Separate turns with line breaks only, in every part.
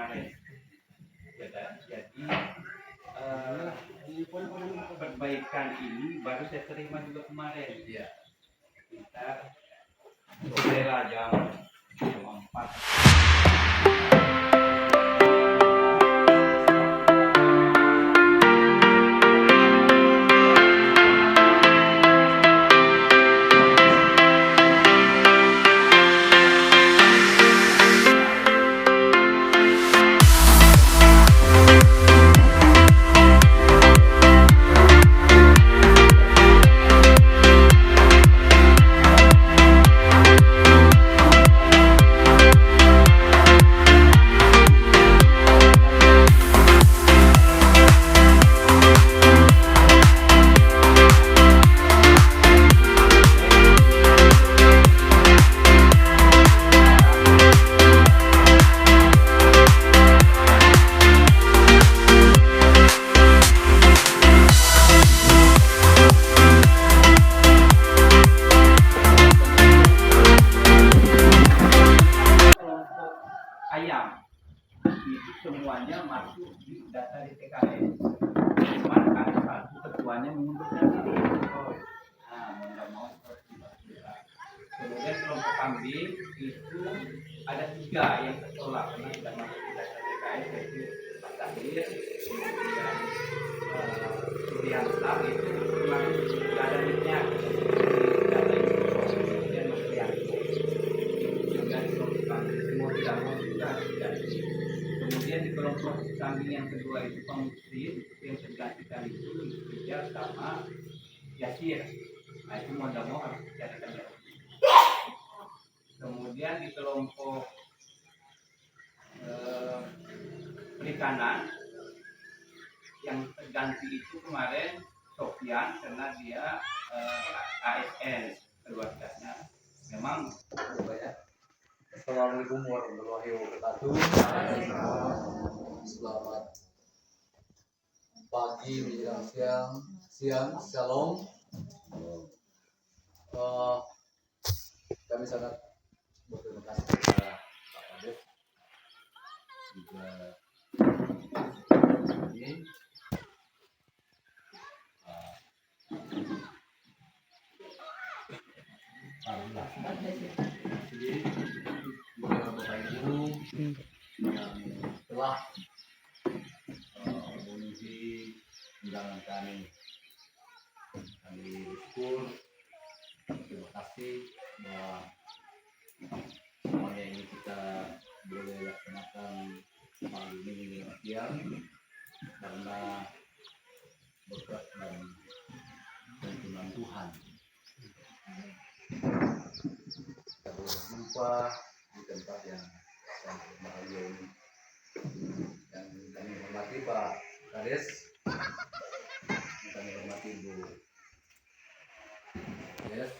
kemarin. Jadi perbaikan ini baru saya terima juga kemarin.
Iya.
Kita mulailah jam 4. Ayam itu semuanya masuk di data di TKS. Cuman ada satu ketuanya mengundurkan diri. Nah, mau nggak mau seperti itu. Kemudian kelompok kambing itu ada 3 yang tertolak karena tidak masuk di data TKS, yaitu Pak Tahir, kemudian Sudianta itu memang tidak ada niatnya di data itu, kemudian Mas Rianto. Kemudian kelompok kambing semua tidak mau juga. Kemudian di kelompok kambing yang kedua itu pengusir, yang tergantikan itu Rizal sama Yasir. Nah itu mau tidak mau harus dicarikan ya. Kemudian di kelompok perikanan yang terganti itu kemarin Sofyan karena dia ASN keluarganya. Memang
Assalamualaikum warahmatullahi wabarakatuh. Selamat pagi menjelang siang, shalom. Kami sangat berterima kasih kepada Pak Kades juga ini jadi Bapak Ibu yang telah memenuhi undangan kami bersyukur, terima kasih bahwa semuanya ini kita boleh laksanakan pagi ini siang karena berkat dan tuntunan Tuhan. Kita boleh jumpa di tempat yang sangat bahagia ini. Yang kami hormati Pak Kades, yang kami hormati Bu Yes,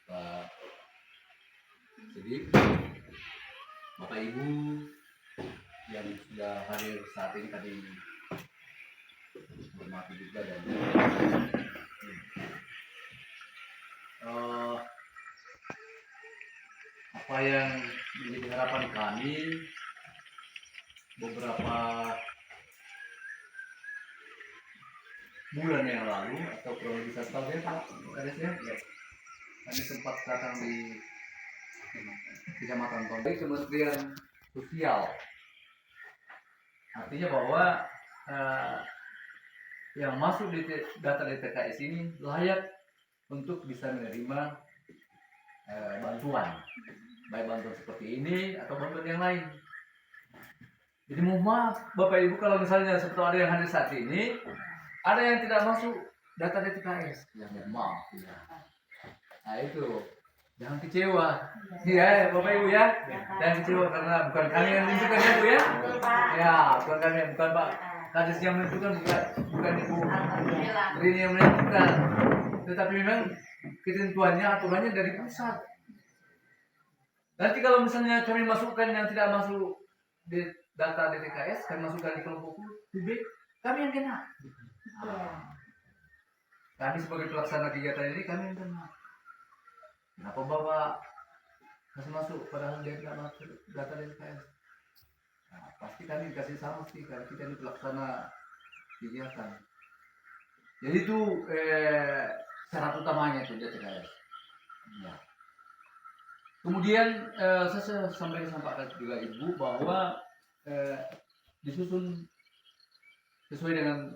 Pak Sidik, Bapak Ibu yang sudah hadir saat ini tadi hormati juga dan apa yang menjadi harapan kami beberapa bulan yang lalu atau kurang lebih 1 tahun ya Pak Kades ya, kami sempat datang di Kecamatan Tondek Kementerian Sosial. Artinya bahwa yang masuk di data DTKS ini layak untuk bisa menerima bantuan, baik bantuan seperti ini atau bantuan yang lain. Jadi mohon maaf Bapak Ibu kalau misalnya seperti ada yang hadir saat ini, ada yang tidak masuk data DTKS, ya mohon maaf ya. Nah itu jangan kecewa, ya Bapak Ibu ya, jangan kecewa karena bukan kami yang menentukan ya Bu ya, ya bukan kami, bukan Pak Kades yang menentukan, bukan Ibu Rini yang menentukan, tetapi memang ketentuannya aturannya dari pusat. Nanti kalau misalnya kami masukkan yang tidak masuk di data DTKS, kami masukkan di kelompok B, kami yang kena. Kami sebagai pelaksana kegiatan ini kami yang kena. Kenapa Bapak kasih masuk padahal dia tidak masuk data DTKS. Nah, pasti kami kasih sanksi kalau kita ini pelaksana kegiatan. Jadi itu syarat utamanya itu DTKS. Ya. Kemudian saya sampaikan juga Ibu bahwa disusun sesuai dengan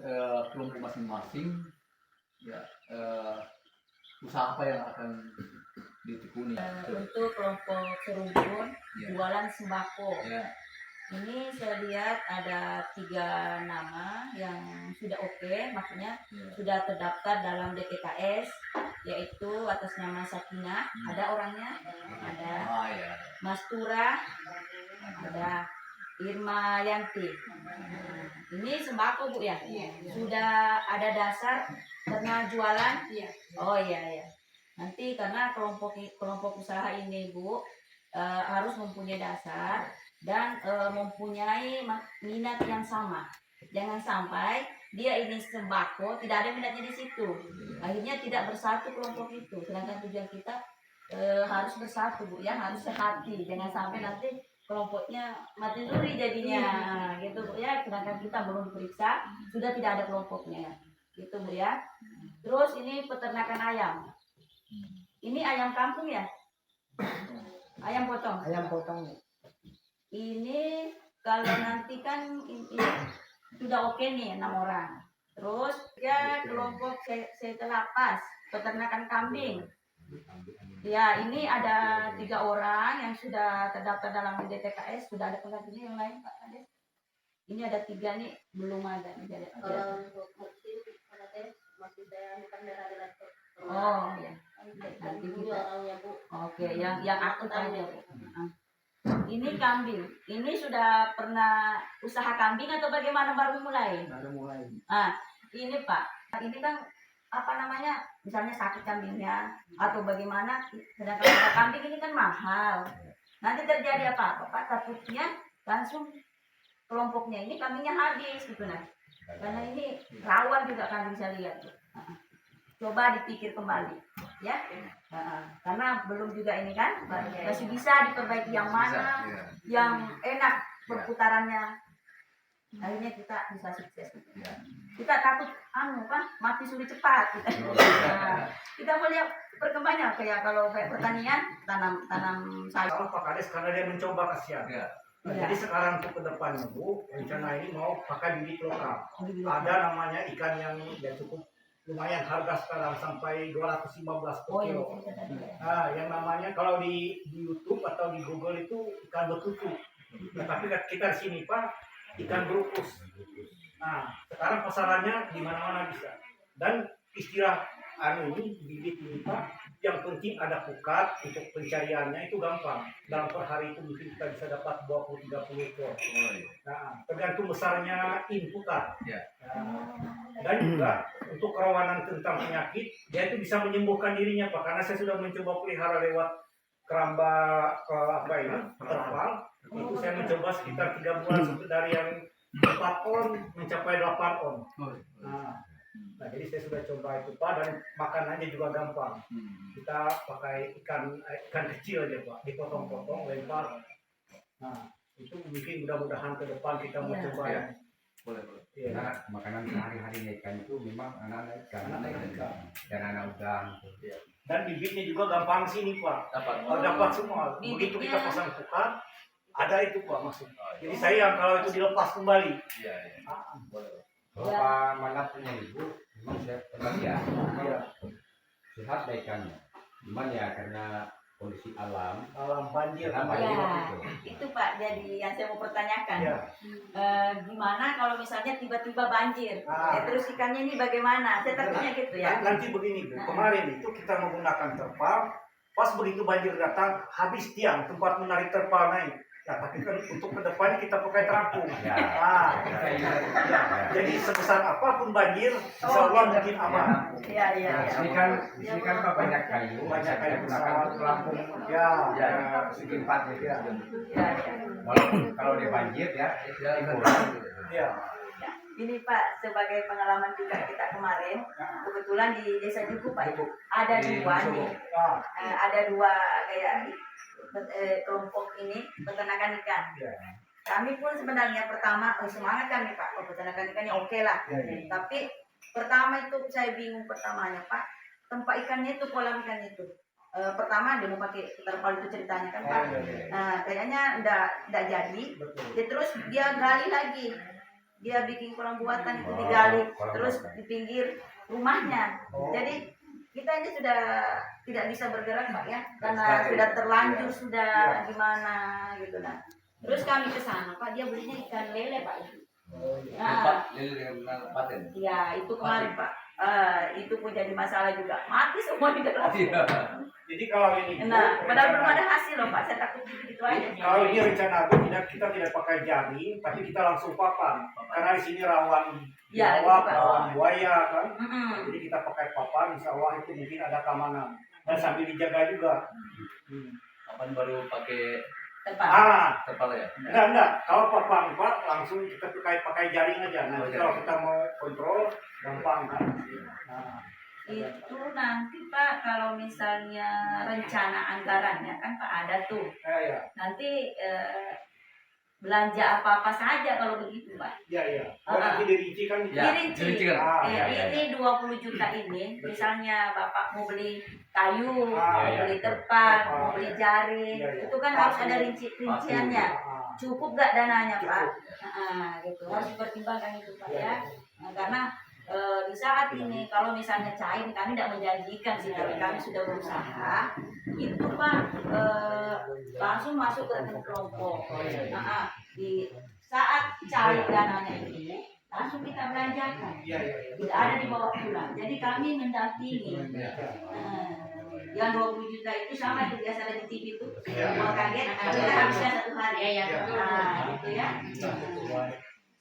kelompok masing-masing, ya usaha apa yang akan ditekuni.
Untuk kelompok serumpun
Ya.
jualan sembako.
Ya.
Ini saya lihat ada 3 nama yang sudah oke, maksudnya
Ya.
sudah terdaftar dalam DPKS, yaitu atas nama Sakina, ada orangnya, ada
Ah, ya.
Mas Tura, ada Irma Yanti. Ini sembako Bu ya? Sudah ada dasar karena jualan? Oh iya. Nanti karena kelompok usaha ini Bu harus mempunyai dasar dan mempunyai minat yang sama. Jangan sampai dia ini sembako tidak ada minatnya di situ. Akhirnya tidak bersatu kelompok itu. Sedangkan tujuan kita harus bersatu Bu ya, harus sehati. Jangan sampai nanti kelompoknya mati suri jadinya gitu Bu ya. Sedangkan kita belum periksa sudah tidak ada kelompoknya gitu Bu ya. Terus ini peternakan ayam. Ini ayam kampung ya? Ayam potong.
Ayam potong.
Ini kalau nanti kan ini sudah oke nih 6 orang. Terus ya kelompok setelapas peternakan kambing. Ya ini ada 3 orang yang sudah terdaftar dalam DTKS. Sudah ada penggantinya yang lain Pak Kades? Ini ada 3 nih belum ada.
Kalau untuk musim masih saya bukan daerah di laptop.
Oh ya.
Nanti dulu orangnya Bu.
Oke, yang aktif aja. Ini kambing. Ini sudah pernah usaha kambing atau bagaimana baru mulai?
Baru mulai.
Ini Pak. Ini kan apa namanya? Misalnya sakit kambingnya atau bagaimana? Sedangkan usaha kambing ini kan mahal. Nanti terjadi apa? Pak takutnya langsung kelompoknya ini kambingnya habis gitu nah. Karena ini rawan juga kambing saya lihat. Coba dipikir kembali ya. Karena belum juga ini kan masih bisa diperbaiki yang mana yang enak perputarannya, akhirnya kita bisa sukses. Kita takut mati suri cepat kita melihat perkembangannya kayak kalau kayak pertanian tanam sayur.
Kalau Pak Kades karena dia mencoba kasihan.
Ya.
Nah, jadi sekarang untuk ke depannya Bu, rencana ini mau pakai bibit lokal. Ada namanya ikan yang ya cukup lumayan harga sekarang sampai 215 per kilo. Nah, yang namanya kalau di YouTube atau di Google itu ikan betutu. Nah, tapi kita di sini Pak ikan berukus. Nah, sekarang pasarannya di mana-mana bisa. Dan istilah ini bibit ini Pak, yang penting ada pukat untuk pencariannya itu gampang. Dalam per hari itu mungkin kita bisa dapat 20-30 ekor. Nah, tergantung besarnya pukat. Nah, dan juga untuk kerawanan tentang penyakit, dia itu bisa menyembuhkan dirinya Pak. Karena saya sudah mencoba pelihara lewat keramba terpal. Itu saya mencoba sekitar 3 bulan sampai dari yang 4 on mencapai 8 on. Nah, jadi saya sudah coba itu Pak, dan makanannya juga gampang. Kita pakai ikan kecil aja Pak, dipotong-potong, lempar. Nah, itu mungkin mudah-mudahan ke depan kita mau coba ya.
Boleh.
Karena makanan sehari-harinya ikan itu memang anak-anak ikan dan anak udang.
Dan bibitnya juga gampang sini Pak. Dapat semua. Begitu kita pasang pukat, ada itu Pak maksudnya. Jadi sayang kalau itu dilepas kembali.
Iya.
Kalau Pak Manap punya ibu, memang saya pernah lihat, sehat deh ikannya. Cuman ya karena kondisi alam
Banjir.
karena banjir gitu.
Itu Pak jadi yang saya mau pertanyakan.
Ya.
Gimana kalau misalnya tiba-tiba banjir, terus ikannya ini bagaimana? Saya takutnya gitu ya.
Nanti begini Bu, kemarin itu kita menggunakan terpal, pas begitu banjir datang, habis tiang tempat menarik terpal naik. Ya, tapi kan untuk kedepannya kita pakai terapung.
Ya.
Jadi sebesar apapun banjir, insya Allah mungkin aman.
Iya.
Di sini kan Pak banyak kayu,
Banyak kayu
gunakan untuk pelampung.
Ya.
Segi 4 gitu.
Iya.
Walaupun kalau dia banjir ya, kurang.
Ya.
Ini Pak, sebagai pengalaman juga kita kemarin, kebetulan di Desa Juku Pak, ada 2 nih.
Nah,
Ada 2 kayak kelompok ini peternakan ikan.
Ya.
Kami pun sebenarnya pertama semangat kami Pak, peternakan ikannya oke lah. Tapi pertama itu saya bingung pertamanya Pak, tempat ikannya itu, kolam ikannya itu. Pertama dia mau pakai terpal itu ceritanya kan Pak. Nah, kayaknya enggak jadi. Dia terus dia gali lagi. Dia bikin kolam buatan itu digali terus di pinggir rumahnya. Jadi kita ini sudah tidak bisa bergerak Pak ya, karena sudah terlanjur sudah gimana gitu nah. Terus kami ke sana Pak, dia belinya ikan lele Pak. Nah,
lele dengan paten.
iya itu kemarin Pak. Itu pun jadi masalah juga. Mati semua di dalam.
Jadi kalau ini
Nah, padahal belum ada hasil loh Pak. Saya takut gitu aja.
kalau ini rencana aku kita tidak pakai jaring, tapi kita langsung papan. Karena di sini rawan
Ya,
biawak,
itu, Pak.
rawan buaya kan.
Mm-mm.
Jadi kita pakai papan, insya Allah itu mungkin ada keamanan dan sambil dijaga juga.
Kapan baru pakai
Tepat.
terpal ya?
Enggak. Kalau papan Pak, langsung kita pakai jaring aja. Nanti kalau kita mau kontrol, gampang kan. Nah,
Itu nanti Pak kalau misalnya rencana anggarannya kan Pak ada tuh.
ya.
Nanti belanja apa-apa saja kalau begitu Pak.
Iya. Oh, nanti dirinci kan.
Ya,
Dirinci.
dirinci kan?
Ini 20 juta ini, misalnya Bapak mau beli kayu, mau
ya.
beli terpal, mau beli jaring,
Iya.
itu kan harus ada rinciannya. Cukup gak dananya Pak? Gitu. Harus dipertimbangkan itu Pak ya. Nah, karena di saat ini kalau misalnya cair, kami tidak menjanjikan sih, tapi kami sudah berusaha itu Pak, langsung masuk ke rekening kelompok. Nah, di saat cair dananya itu langsung kita belanjakan, tidak ada dibawa pulang. Jadi kami mendampingi. Yang 20 juta itu sama itu biasa ada di TV itu, mau kaget, kita habisnya 1 hari. Nah, gitu ya.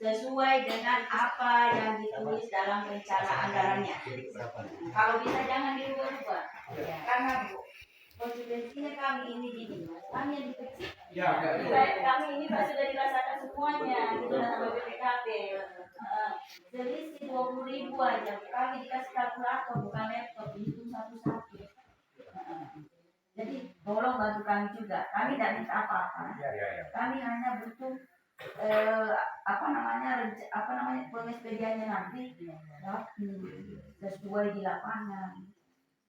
Sesuai dengan apa yang ditulis dalam rencana anggarannya. Kalau bisa jangan dirubah-rubah. Karena Bu, konsekuensinya kami ini gini, kami yang dikecil. Kami ini Pak sudah dirasakan semuanya, gitu sama BPKP. Selisih 20.000 aja, kami dikasih kalkulator bukan laptop, dihitung satu-satu. Jadi tolong bantu kami juga. Kami tidak minta apa-apa. Kami hanya butuh pengespediannya nanti sesuai di lapangan,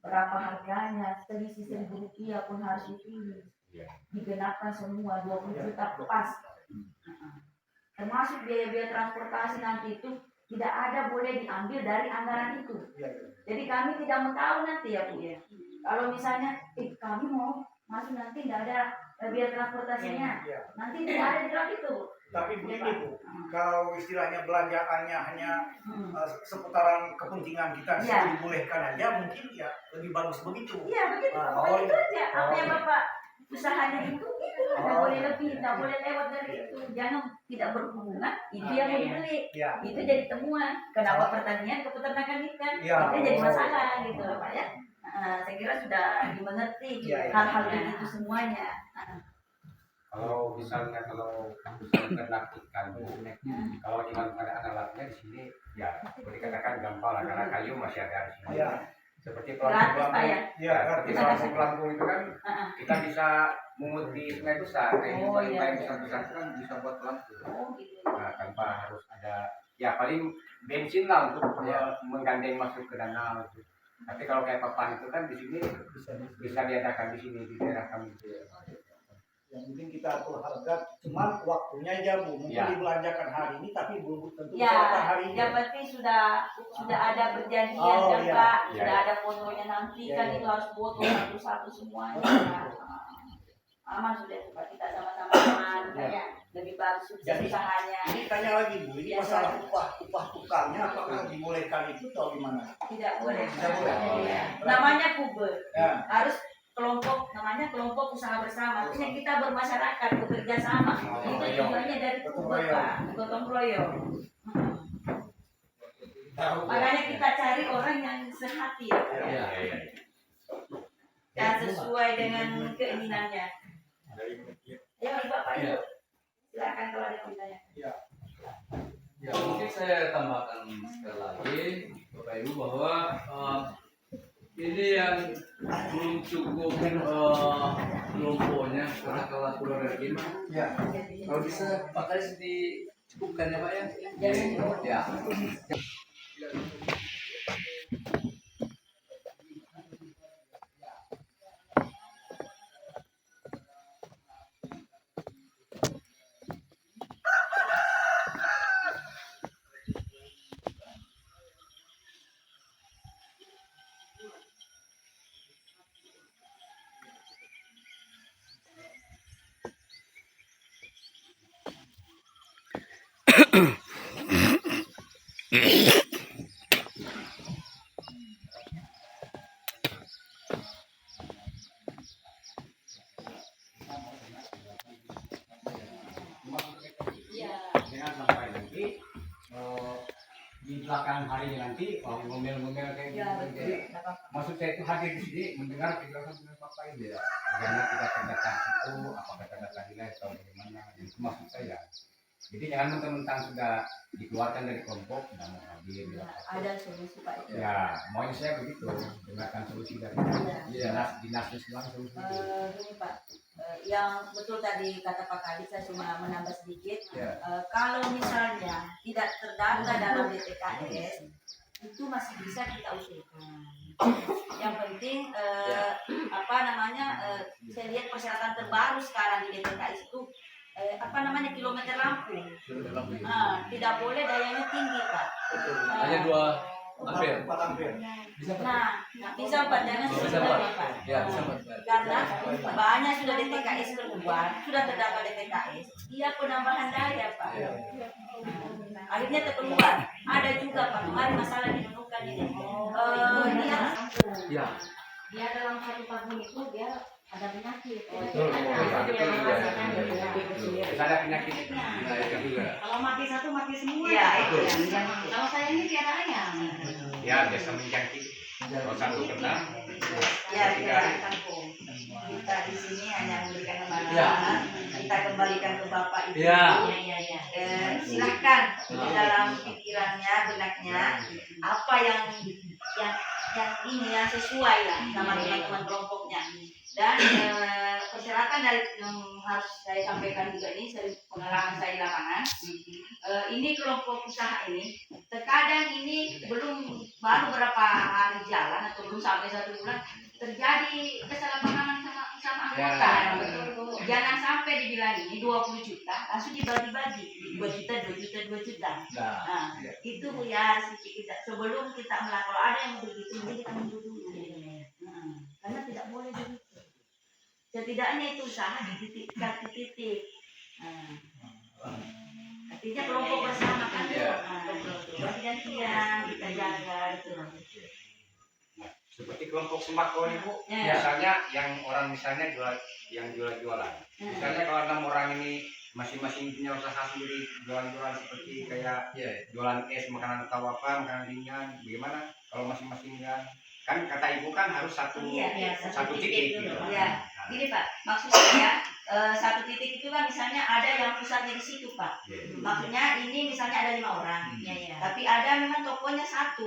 berapa harganya, selisih Rp1.000 pun harus dipilih, digenapkan semua 20 juta pas, termasuk biaya-biaya transportasi nanti itu tidak ada boleh diambil dari anggaran itu. Jadi kami tidak mau tahu nanti ya Bu ya, kalau misalnya kami mau masuk nanti tidak ada biaya transportasinya, nanti tidak ada di dalam itu.
Tapi begini Bu, kalau istilahnya belanjaannya hanya seputaran kepentingan kita dibolehkan aja, mungkin ya lebih bagus begitu.
Iya begitu, pokoknya itu aja. Apa yang Bapak usahanya itu tidak boleh lebih, tidak boleh lewat dari itu. Jangan tidak berhubungan, itu yang mau dibeli. Itu jadi temuan. Kenapa pertanian ke peternakan ikan? Itu jadi masalah gitu loh Pak ya. Saya kira sudah dimengerti hal-hal begitu semuanya.
Kalau misalnya ternak ikan, kalau cuma ada alatnya di sini, ya boleh dikatakan gampang lah karena kayu masih ada di sini. Seperti pelampung, seperti pelampung pelampung itu kan kita bisa mungut di sungai besar, kayak besar itu kan bisa buat pelampung. Nah, tanpa harus ada, ya paling bensin lah untuk menggandeng masuk ke danau. Tapi kalau kayak papan itu kan di sini bisa diadakan di sini di daerah kami.
Yang penting kita atur harga, cuman waktunya aja Bu, mungkin dibelanjakan hari ini tapi belum tentu hari ini.
Ya berarti sudah ada perjanjian Pak, sudah ada fotonya nanti kan itu harus foto satu-satu semuanya. Aman sudah Pak, kita sama-sama aman, kayak lebih bagus usahanya.
Ini tanya lagi Bu, ini masalah upah tukangnya apakah dibolehkan itu atau gimana?
Tidak boleh.
Tidak boleh.
Namanya kuber, harus kelompok, namanya kelompok usaha bersama. Artinya kita bermasyarakat, bekerja sama. Itu tujuannya dari kuber Pak, gotong royong. Makanya kita cari orang yang sehati ya, sesuai dengan keinginannya. Ya Bapak yuk, silakan kalau ada yang bertanya.
Ya mungkin saya tambahkan sekali lagi Bapak Ibu bahwa ini yang belum cukup kelompoknya begini.
Ya.
Kalau bisa pakai dicukupkan ya Pak ya. Ya.
Jangan sampai nanti di belakang harinya nanti ngomel-ngomel kayak gitu. Maksud saya itu hadir di sini mendengar penjelasan dengan Bapak ini ya. Bagaimana kita terdata itu, apakah terdata nilai atau bagaimana? Itu maksud saya. Jadi jangan mentang-mentang sudah dikeluarkan dari kelompok tidak mau hadir.
Ada solusi Pak.
Ya, maunya saya begitu, dengarkan solusi dari dinas Islam solusi.
Gini Pak, yang betul tadi kata Pak Kadis, saya cuma menambah sedikit.
Ya.
Kalau misalnya tidak terdata dalam DTKS, itu masih bisa kita usulkan. Yang penting saya lihat persyaratan terbaru sekarang di DTKS itu kilometer lampu. Tidak boleh dayanya tinggi Pak.
Hanya 2 ampere.
4 ampere.
Bisa Pak?
Nah, bisa Pak, jangan
Bisa
sebenarnya
Pak.
Pak.
Ya, bisa Pak.
Karena banyak sudah DTKS keluar, sudah terdapat DTKS, dia penambahan daya Pak. Akhirnya terkeluar. Ada juga Pak, kemarin masalah di Nunukan ini.
Ya.
Dia dalam satu tahun itu dia ada penyakit.
Betul.
Bisa ada penyakit.
Nah, itu juga.
Kalau mati satu mati semua.
Iya,
itu.
Kalau saya ini tiada ayam.
Ya, biasa menjangkit. Kalau satu kena,
Ya,
tiga.
kita di sini hanya memberikan
Ya.
kemarahan, kita kembalikan ke Bapak Ibu.
Ya.
Silahkan di dalam pikirannya, benaknya, apa yang ini yang sesuai lah sama teman-teman kelompoknya. Dan persyaratan dari yang harus saya sampaikan juga ini dari pengalaman saya di lapangan. Ini kelompok usaha ini terkadang ini baru berapa hari jalan atau belum sampai 1 bulan terjadi kesalahpahaman sama anggota. Jangan sampai dibilang ini 20 juta langsung dibagi-bagi 2 juta, 2 juta, 2 juta. Nah, itu ya harus kita sebelum kita melakukan, kalau ada yang begitu mesti kita mundur dulu. Karena tidak boleh begitu. Setidaknya itu usaha di titik. Artinya kelompok bersama kan, gantian kita jaga itu.
Seperti kelompok sembako ini Bu,
Ya.
misalnya yang orang misalnya jualan. Misalnya kalau 6 orang ini masing-masing punya usaha sendiri jualan-jualan seperti kayak jualan es, makanan atau apa, makanan ringan, bagaimana kalau masing-masing kan kata Ibu kan harus satu titik gitu.
Iya. Gini Pak, maksud saya satu titik itu kan misalnya ada yang pusatnya di situ Pak. Maksudnya ini misalnya ada 5 orang, tapi ada memang tokonya 1.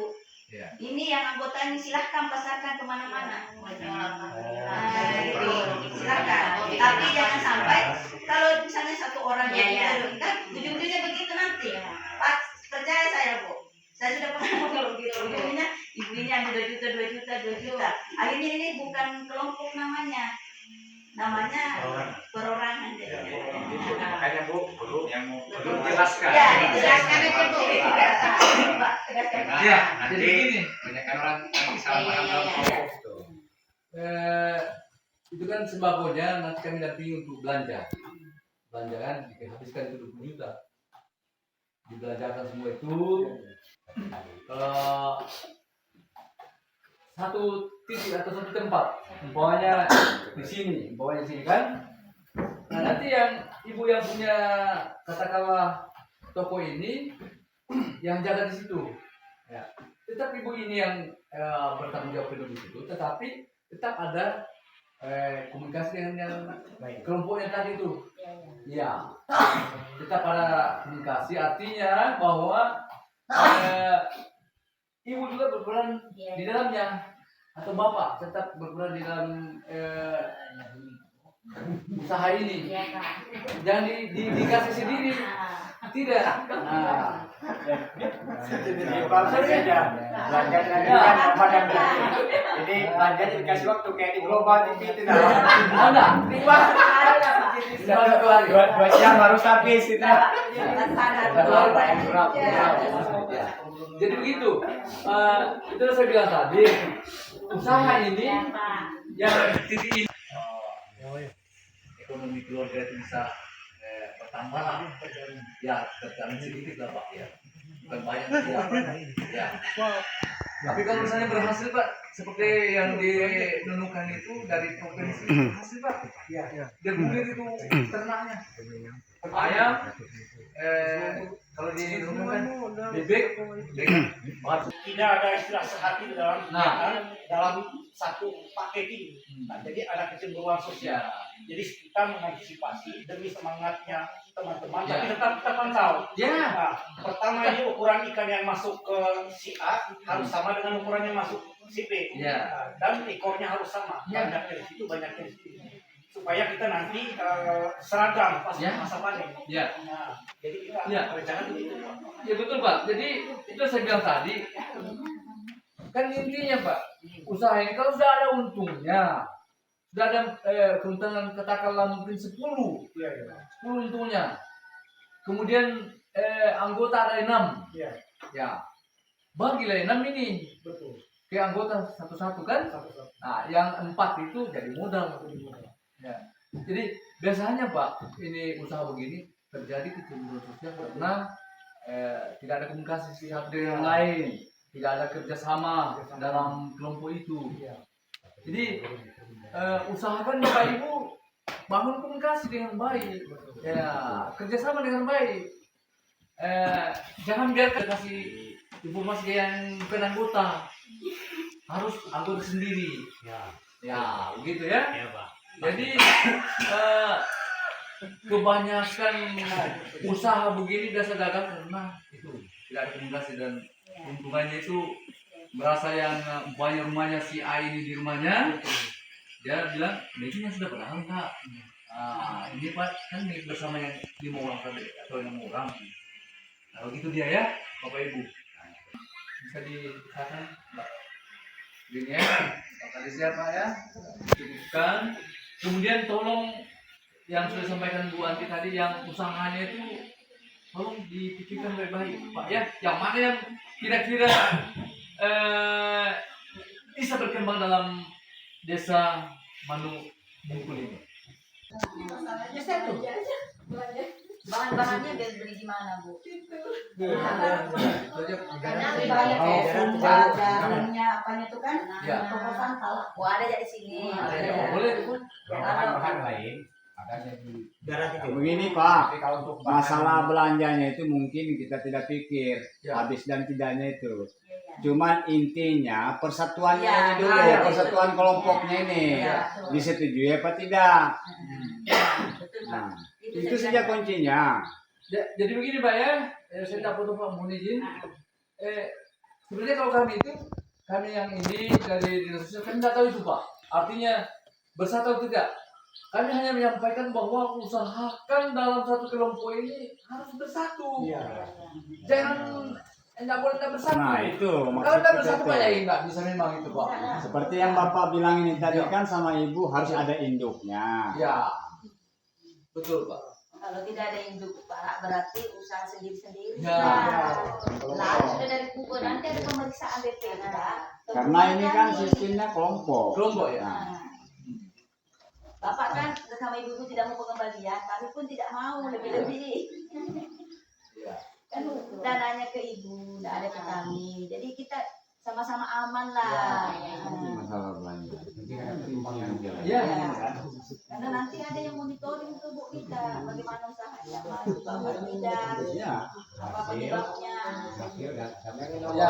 Ini yang anggota ini silahkan pasarkan kemana-mana. Gitu. Silahkan. Tapi jangan sampai kalau misalnya 1 orang yang kan ujung-ujungnya begitu nanti. Pak, percaya saya Bu. Saya sudah pernah ngomong begitu. Ujungnya ibunya ambil 2 juta, 2 juta, 2 juta. Akhirnya ini bukan kelompok namanya perorangan.
Makanya Bu, perlu jelaskan.
Ya, dijelaskan aja Bu. Pak, tegaskan.
Ya,
Nanti
jadi gini.
banyak orang nanti salah paham dalam kelompok itu.
Itu kan sembakonya nanti kami dampingi untuk belanja kan dihabiskan itu 20 juta, dibelanjakan semua itu. Kalau satu titik atau satu tempat, umpamanya di sini kan. Nah, nanti yang ibu yang punya katakanlah toko ini yang jaga di situ. Ya. Tetap ibu ini yang bertanggung jawab penuh di situ, tetapi tetap ada komunikasi dengan yang kelompok yang tadi itu. Ya, tetap ada komunikasi, artinya bahwa ibu juga berperan di dalamnya, atau bapak tetap berperan di dalam usaha ini.
Iya, Kak.
Jangan dikasih sendiri. Tidak. Nah,
Jadi bangsa saja. Belanja dengan ikan apa dan berarti. Jadi belanja dikasih waktu kayak di Global TV itu dah.
ada.
Dua hari lah, Pak.
Sudah 1 hari.
Dua jam harus habis itu.
Jadi begitu. Itu saya bilang tadi. Usaha ini
Iya, Pak.
yang titik ini. Ekonomi keluarga itu bisa bertambah lah. Ya, terjamin sedikit lah Pak ya. Bukan banyak ya. Tapi kalau misalnya berhasil Pak, seperti yang dinunukan itu dari provinsi berhasil Pak.
Iya.
Dan mungkin itu ternaknya. Ayam, kalau dinunukan bebek,
Tidak ada istilah sehati dalam
Nah.
dalam satu paket ini. Nah, jadi ada kecemburuan sosial. Jadi kita mengantisipasi demi semangatnya teman-teman,
Ya.
tapi tetap kita pantau.
Ya.
Nah, pertama ini ukuran ikan yang masuk ke si A harus sama dengan ukuran yang masuk si B.
Ya.
Nah, dan ekornya harus sama.
Ya.
Banyak dari situ, banyak dari situ. Supaya kita nanti seragam pas
Ya.
masa panen.
Ya.
Nah, jadi kita
Ya.
rencana begitu.
Ya betul Pak. Jadi itu saya bilang tadi. Kan intinya Pak, usaha ini kalau sudah ada untungnya, sudah ada keuntungan katakanlah mungkin 10
Iya, iya.
untungnya. Kemudian anggota ada 6.
Iya,
Ya. Bagilah 6 ini
betul.
ke anggota satu-satu kan.
Satu-satu.
Nah, yang 4 itu jadi modal. Ya. Jadi biasanya Pak, ini usaha begini terjadi kecemburuan sosial karena tidak ada komunikasi satu dengan yang lain, tidak ada kerjasama dalam kelompok itu.
Iya.
Jadi usahakan Bapak Ibu bangun komunikasi dengan baik, ya kerjasama dengan baik. Jangan biarkan kasih informasi yang bukan anggota, harus anggota sendiri. Ya, begitu ya. Jadi kebanyakan usaha begini biasa gagal karena itu tidak ada komunikasi dan untungannya itu merasa yang banyak rumahnya si A ini di rumahnya, dia bilang meetingnya sudah berlalu Kak. Ini Pak kan bersama yang 5 orang tadi atau 6 orang. Kalau gitu dia ya Bapak Ibu bisa dikatakan Mbak. Gini ya, tadi siapa ya? Cukupkan. Kemudian tolong yang sudah disampaikan Bu Anti tadi yang usahanya itu tolong dipikirkan baik-baik Pak ya. Yang mana yang kira-kira bisa berkembang dalam desa Manu Bungkul ini.
Bahan-bahannya beli di mana, Bu?
Karena
banyak kayak sumba, jarumnya, apanya itu kan?
Ya.
Toko sampah. Wah, ada ya di sini.
Boleh.
bahan-bahan lain ada jadi
Darat itu.
Begini Pak,
tapi kalau untuk
masalah belanjanya itu mungkin kita tidak pikir
Ya.
habis dan tidaknya itu. Cuman intinya persatuannya
Ya,
ini dulu,
ya.
persatuan kelompoknya ini
Ya.
disetujui apa tidak.
Betul, Pak.
Nah, itu saja kuncinya.
Jadi begini Pak ya, saya tak potong Pak, mohon izin. Sebenarnya kalau kami yang ini dari dinas sosial kami tidak tahu itu Pak. Artinya bersatu atau tidak. Kami hanya menyampaikan bahwa usahakan dalam satu kelompok ini harus bersatu.
Iya.
Jangan tidak boleh tidak bersatu.
Nah itu
Kalau
maksud
tidak
kita
bersatu
itu.
Pak ya nggak bisa memang itu Pak.
Seperti yang Bapak bilang ini tadi
Ya.
kan sama Ibu harus
Ya.
ada induknya.
Ya, betul Pak.
Kalau tidak ada induk, Pak, berarti usaha sendiri-sendiri.
Ya.
Lalu sudah dari Google nanti ada pemeriksaan BPK.
Karena ini kan sistemnya kelompok.
Kelompok ya.
Nah,
Bapak kan sama ibu tidak mau pengembalian, kami pun tidak mau lebih-lebih.
Ya.
Kan dananya ke ibu, tidak ada ke kami. Jadi kita sama-sama aman lah.
masalah belanja.
Ya.
Karena nanti ada yang monitoring tuh Bu kita, bagaimana usahanya, maju apa tidak,
Ya.
apa penyebabnya.
hasil dan
Ya.